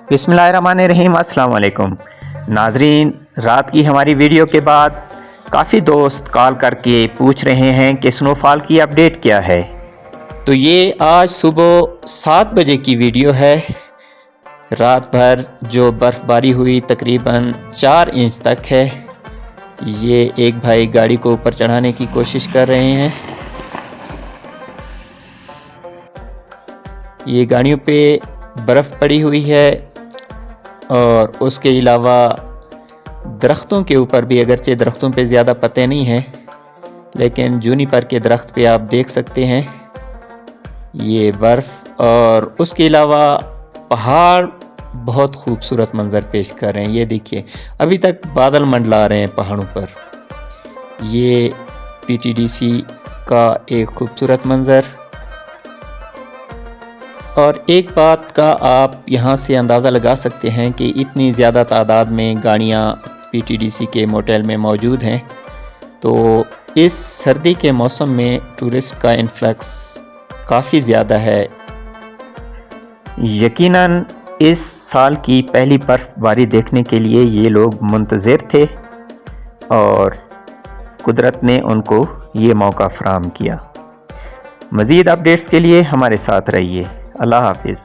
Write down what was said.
बिस्मिल्लाहिर्रहमानिर्रहीम। अस्सलाम वालेकुम नाजरीन, रात की हमारी वीडियो के बाद काफ़ी दोस्त कॉल करके पूछ रहे हैं कि स्नोफॉल की अपडेट क्या है। तो ये आज सुबह 7 बजे की वीडियो है। रात भर जो बर्फ़बारी हुई तकरीबन 4 इंच तक है। ये एक भाई गाड़ी को ऊपर चढ़ाने की कोशिश कर रहे हैं। ये गाड़ियों पे बर्फ़ पड़ी हुई है और उसके अलावा दरख्तों के ऊपर भी, अगरचे दरख्तों पे ज़्यादा पत्ते नहीं हैं, लेकिन जूनिपर के दरख्त पे आप देख सकते हैं ये बर्फ़। और उसके अलावा पहाड़ बहुत खूबसूरत मंज़र पेश कर रहे हैं। ये देखिए, अभी तक बादल मंडला रहे हैं पहाड़ों पर। ये पीटीडीसी का एक खूबसूरत मंज़र। और एक बात का आप यहाँ से अंदाज़ा लगा सकते हैं कि इतनी ज़्यादा तादाद में गाड़ियाँ पीटीडीसी के मोटेल में मौजूद हैं, तो इस सर्दी के मौसम में टूरिस्ट का इन्फ्लक्स काफ़ी ज़्यादा है। यकीनन इस साल की पहली बर्फ़बारी देखने के लिए ये लोग मुंतज़िर थे और कुदरत ने उनको ये मौका फराहम किया। मज़ीद अपडेट्स के लिए हमारे साथ रहिए। अल्लाह हाफ़िज़।